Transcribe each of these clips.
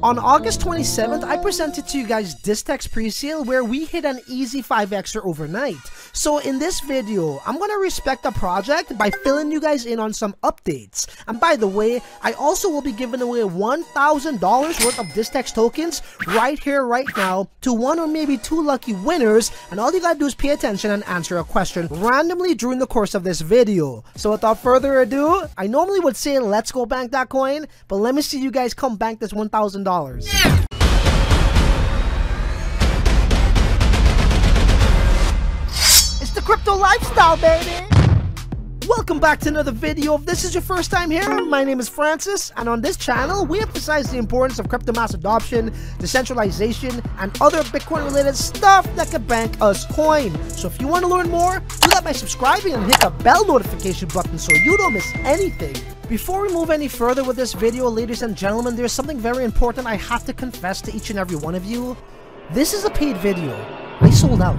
On August 27th, I presented to you guys Distex pre-sale where we hit an easy 5xer overnight. So in this video, I'm gonna respect the project by filling you guys in on some updates. And by the way, I also will be giving away $1,000 worth of Distex tokens right here, right now, to one or maybe two lucky winners. And all you gotta do is pay attention and answer a question randomly during the course of this video. So without further ado, I normally would say let's go bank that coin, but let me see you guys come bank this $1,000. It's the crypto lifestyle, baby! Welcome back to another video. If this is your first time here, my name is Francis, and on this channel, we emphasize the importance of crypto mass adoption, decentralization, and other Bitcoin-related stuff that can bank us coin. So if you want to learn more, do that by subscribing and hit the bell notification button so you don't miss anything. Before we move any further with this video, ladies and gentlemen, there's something very important I have to confess to each and every one of you. This is a paid video. I sold out.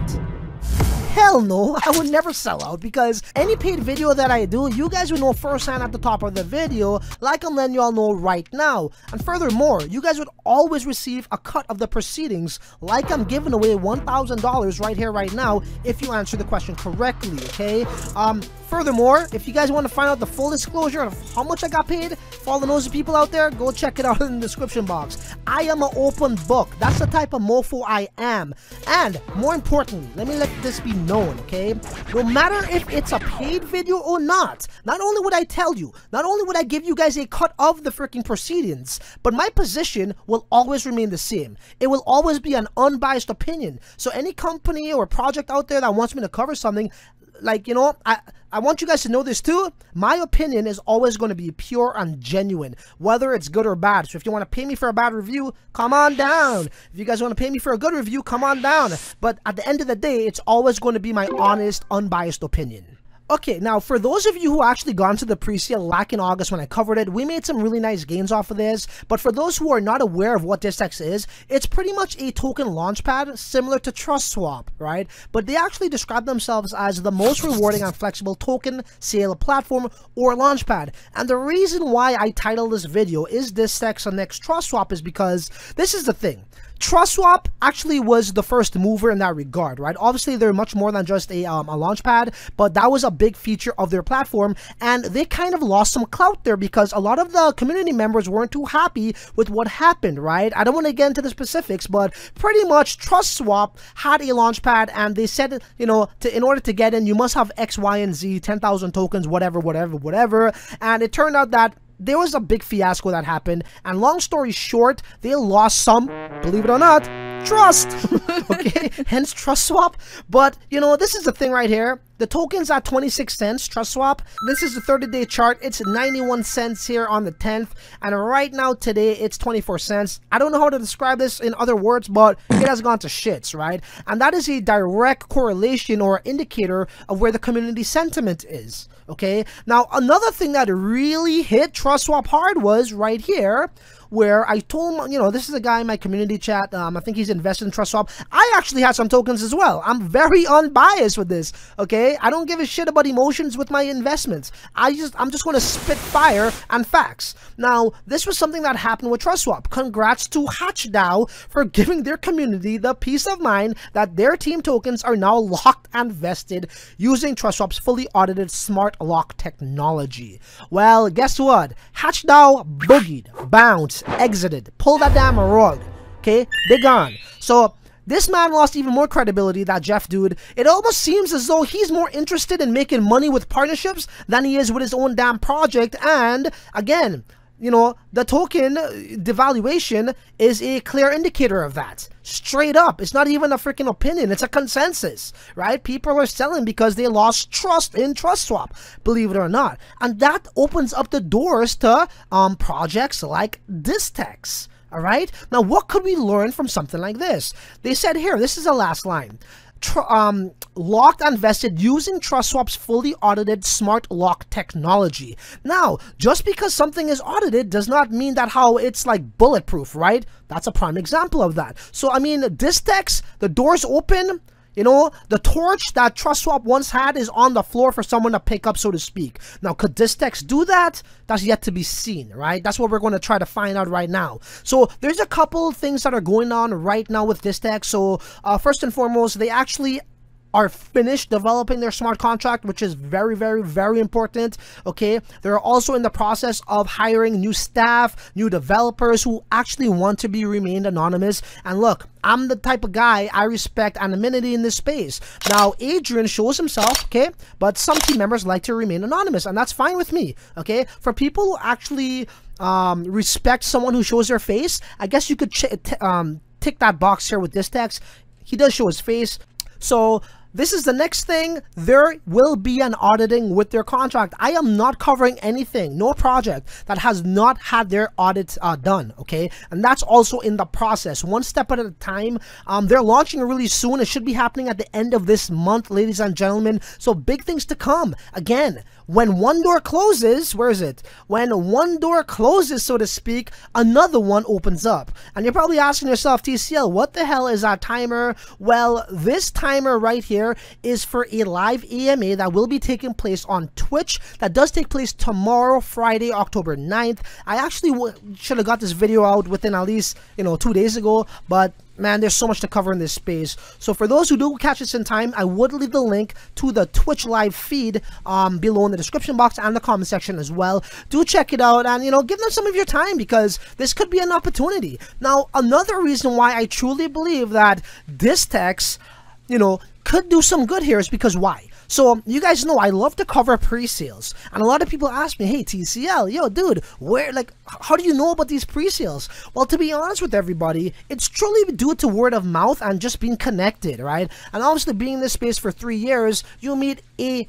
Hell no, I would never sell out, because any paid video that I do, you guys will know firsthand at the top of the video, like I'm letting you all know right now. And furthermore, you guys would always receive a cut of the proceedings, like I'm giving away $1,000 right here, right now, if you answer the question correctly, okay? Furthermore, if you guys want to find out the full disclosure of how much I got paid, for all the nosy people out there, go check it out in the description box. I am an open book. That's the type of mofo I am. And more importantly, let me let this be known, okay? No matter if it's a paid video or not only would I tell you, not only would I give you guys a cut of the freaking proceedings, but my position will always remain the same. It will always be an unbiased opinion. So any company or project out there that wants me to cover something, like, you know, I want you guys to know this too. My opinion is always going to be pure and genuine, whether it's good or bad. So if you want to pay me for a bad review, come on down. If you guys want to pay me for a good review, come on down. But at the end of the day, it's always going to be my honest, unbiased opinion. Okay, now for those of you who actually got into the pre-sale back in August when I covered it, we made some really nice gains off of this. But for those who are not aware of what Distex is, it's pretty much a token launchpad similar to TrustSwap, right? But they actually describe themselves as the most rewarding and flexible token sale platform or launchpad. And the reason why I titled this video is Distex next TrustSwap is because this is the thing. TrustSwap actually was the first mover in that regard, right? Obviously, they're much more than just a launchpad, but that was a big feature of their platform, and they kind of lost some clout there because a lot of the community members weren't too happy with what happened, right? I don't want to get into the specifics, but pretty much TrustSwap had a launchpad, and they said, you know, in order to get in, you must have X, Y, and Z, 10,000 tokens, whatever, and it turned out that there was a big fiasco that happened, and long story short, they lost some, believe it or not, trust. Okay, hence TrustSwap. But you know, this is the thing right here. The token's at 26 cents, TrustSwap. This is the 30-day chart. It's 91 cents here on the 10th, and right now today it's 24 cents. I don't know how to describe this in other words, but it has gone to shits, right? And that is a direct correlation or indicator of where the community sentiment is. Okay, now another thing that really hit TrustSwap hard was right here, where I told him, you know, this is a guy in my community chat, I think he's invested in TrustSwap. I actually had some tokens as well. I'm very unbiased with this, okay? I don't give a shit about emotions with my investments. I'm just going to spit fire and facts. Now, this was something that happened with TrustSwap. Congrats to HatchDAO for giving their community the peace of mind that their team tokens are now locked and vested using TrustSwap's fully audited smart lock technology. Well, guess what? HatchDAO boogied, bounced, exited, pull that damn rug. Okay, they're gone. So this man lost even more credibility, that Jeff dude. It almost seems as though he's more interested in making money with partnerships than he is with his own damn project. And again, you know, the token devaluation is a clear indicator of that. Straight up. It's not even a freaking opinion. It's a consensus, right? People are selling because they lost trust in TrustSwap, believe it or not. And that opens up the doors to projects like Distex. All right. Now, what could we learn from something like this? They said here, this is the last line. Locked and vested using TrustSwap's fully audited smart lock technology. Now, just because something is audited does not mean that how it's like bulletproof, right? That's a prime example of that. So, I mean, Distex, the door's open. You know, the torch that TrustSwap once had is on the floor for someone to pick up, so to speak. Now, could Distex do that? That's yet to be seen, right? That's what we're going to try to find out right now. So there's a couple things that are going on right now with Distex. So first and foremost, they actually are finished developing their smart contract, which is very, very, very important. Okay, they're also in the process of hiring new staff, new developers who actually want to be remained anonymous. And look, I'm the type of guy, I respect anonymity in this space. Now, Adrian shows himself, okay, but some team members like to remain anonymous, and that's fine with me. Okay, for people who actually respect someone who shows their face, I guess you could tick that box here with Distex. He does show his face. So this is the next thing. There will be an auditing with their contract. I am not covering anything, no project that has not had their audit done, okay? And that's also in the process, one step at a time. They're launching really soon. It should be happening at the end of this month, ladies and gentlemen. So big things to come. Again, when one door closes, where is it? When one door closes, so to speak, another one opens up. And you're probably asking yourself, TCL, what the hell is that timer? Well, this timer right here is for a live EMA that will be taking place on Twitch. That does take place tomorrow, Friday, October 9th. I actually should have got this video out within at least, 2 days ago, but man, there's so much to cover in this space. So for those who do catch this in time, I would leave the link to the Twitch live feed below in the description box and the comment section as well. Do check it out and, give them some of your time, because this could be an opportunity. Now, another reason why I truly believe that Distex, could do some good here is because why? So you guys know I love to cover pre-sales, and a lot of people ask me, hey TCL, yo dude, how do you know about these pre-sales? Well, to be honest with everybody, it's truly due to word of mouth and just being connected, right? And obviously being in this space for 3 years, you'll meet a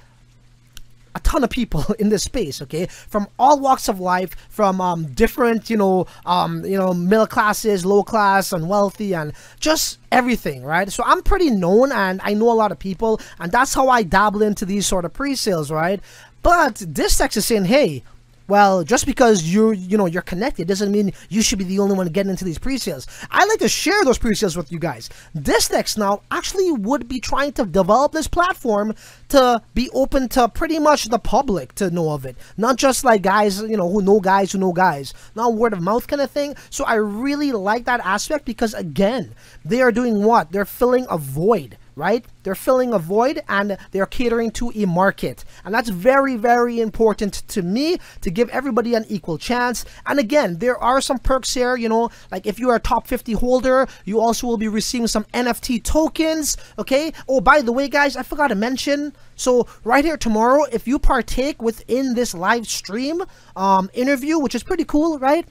ton of people in this space, okay, from all walks of life, from different middle classes, low class, and wealthy, and just everything, right? So I'm pretty known and I know a lot of people, and that's how I dabble into these sort of pre-sales, right? But Distex is saying, hey, well, just because you're connected doesn't mean you should be the only one getting into these pre-sales. I like to share those pre-sales with you guys. Distex now actually would be trying to develop this platform to be open to pretty much the public to know of it. Not just like guys, who know guys. Not word of mouth kind of thing. So I really like that aspect, because again, they are doing what? They're filling a void, right? They're filling a void and they're catering to a market. And that's very, very important to me, to give everybody an equal chance. And again, there are some perks here, like if you are a top 50 holder, you also will be receiving some NFT tokens, okay? Oh, by the way, guys, I forgot to mention, so right here tomorrow, if you partake within this live stream interview, which is pretty cool, right?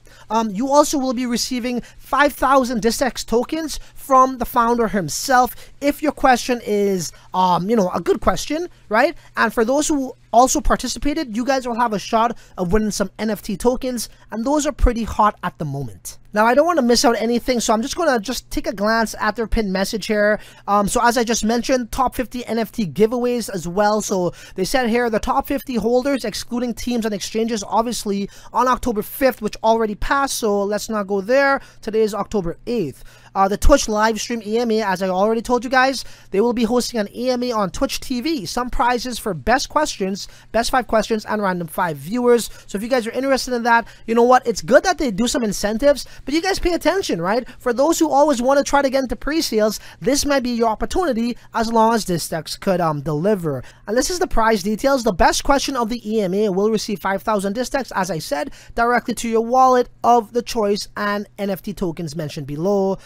You also will be receiving 5,000 Distex tokens from the founder himself, if your question is, a good question, right? And for those who also participated, you guys will have a shot of winning some NFT tokens, and those are pretty hot at the moment. Now, I don't want to miss out anything, so I'm just going to take a glance at their pinned message here. So as I just mentioned, top 50 NFT giveaways as well. So they said here, the top 50 holders, excluding teams and exchanges, obviously on October 5th, which already passed, so let's not go there. Today is October 8th. The Twitch live stream EMA, as I already told you guys, they will be hosting an EMA on Twitch TV. Some prizes for best questions, best 5 questions, and random 5 viewers. So if you guys are interested in that, you know what? It's good that they do some incentives, but you guys pay attention, right? For those who always want to try to get into pre-sales, this might be your opportunity, as long as Distex could deliver. And this is the prize details. The best question of the EMA will receive 5,000 Distex, as I said, directly to your wallet of the choice, and NFT tokens mentioned below.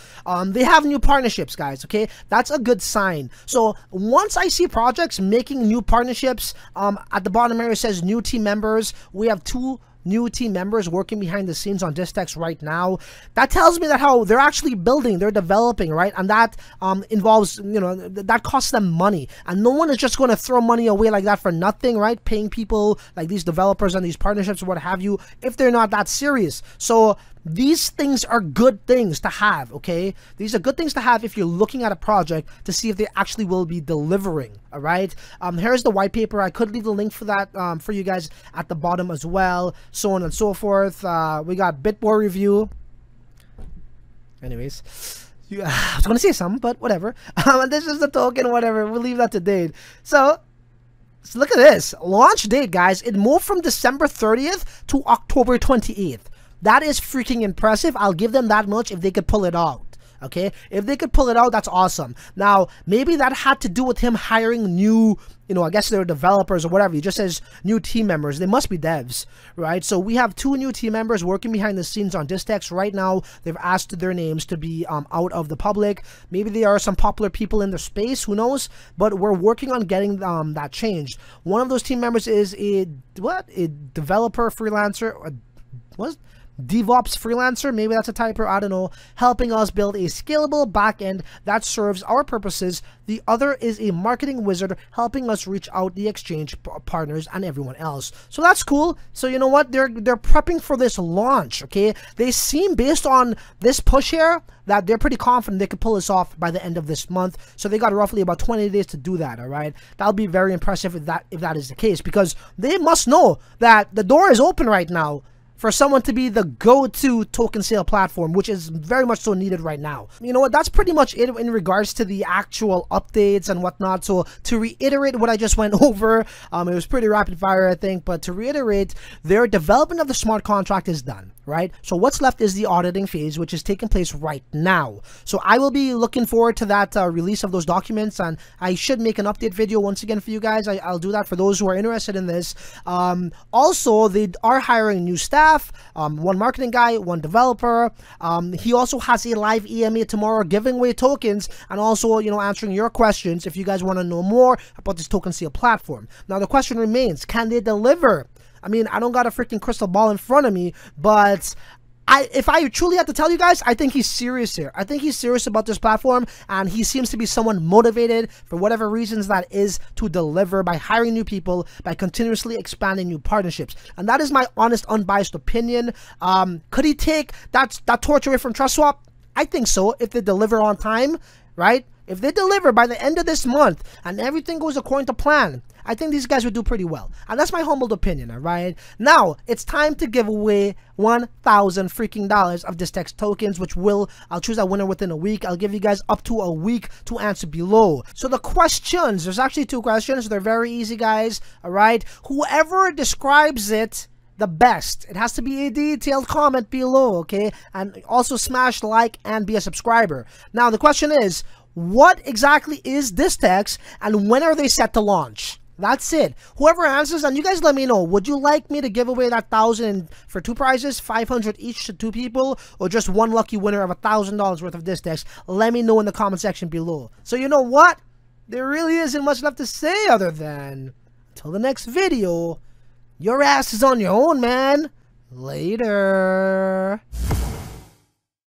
They have new partnerships, guys, okay? That's a good sign. So once I see projects making new partnerships, at the bottom here it says new team members. We have 2 new team members working behind the scenes on Distex right now. That tells me that how they're actually building, they're developing, right? And that involves, that costs them money. And no one is just going to throw money away like that for nothing, right? Paying people like these developers and these partnerships or what have you, if they're not that serious. So these things are good things to have, okay? These are good things to have if you're looking at a project to see if they actually will be delivering, all right? Here's the white paper. I could leave the link for that for you guys at the bottom as well, so on and so forth. We got Bitboy review. Anyways, I was gonna say something, but whatever. This is the token, whatever. We'll leave that to Dade. So look at this. Launch date, guys. It moved from December 30th to October 28th. That is freaking impressive. I'll give them that much if they could pull it out. Okay, if they could pull it out, that's awesome. Now, maybe that had to do with him hiring new, I guess they're developers or whatever. He just says new team members. They must be devs, right? So we have 2 new team members working behind the scenes on Distex right now. They've asked their names to be out of the public. Maybe they are some popular people in the space, who knows? But we're working on getting that changed. One of those team members is a developer freelancer. DevOps freelancer, maybe that's a typo, I don't know, helping us build a scalable backend that serves our purposes. The other is a marketing wizard helping us reach out the exchange partners and everyone else. So that's cool. So you know what, they're prepping for this launch. Okay, they seem, based on this push here, that they're pretty confident they could pull this off by the end of this month. So they got roughly about 20 days to do that. All right, that'll be very impressive if that is the case, because they must know that the door is open right now for someone to be the go-to token sale platform, which is very much so needed right now. You know what, that's pretty much it in regards to the actual updates and whatnot. So to reiterate what I just went over, it was pretty rapid fire, I think, but to reiterate, their development of the smart contract is done, right? So what's left is the auditing phase, which is taking place right now. So I will be looking forward to that release of those documents, and I should make an update video once again for you guys. I'll do that for those who are interested in this. Also, they are hiring new staff. 1 marketing guy, 1 developer. He also has a live EMA tomorrow giving away tokens, and also, answering your questions if you guys want to know more about this token sale platform. Now the question remains, can they deliver? I mean, I don't got a freaking crystal ball in front of me, but if I truly have to tell you guys, I think he's serious here. I think he's serious about this platform, and he seems to be someone motivated, for whatever reasons that is, to deliver by hiring new people, by continuously expanding new partnerships. And that is my honest, unbiased opinion. Could he take that torch away from TrustSwap? I think so, if they deliver on time, right? If they deliver by the end of this month and everything goes according to plan, I think these guys would do pretty well. And that's my humbled opinion, all right? Now, it's time to give away 1,000 freaking dollars of Distex tokens, which I'll choose a winner within a week. I'll give you guys up to a week to answer below. So the questions, there's actually 2 questions. They're very easy, guys, all right? Whoever describes it the best, it has to be a detailed comment below, okay? And also smash like and be a subscriber. Now, the question is, what exactly is Distex, and when are they set to launch? That's it. Whoever answers, and you guys let me know, would you like me to give away that 1,000 for 2 prizes, 500 each to 2 people, or just 1 lucky winner of $1,000 worth of Distex? Let me know in the comment section below. So you know what? There really isn't much left to say other than, until the next video, your ass is on your own, man. Later.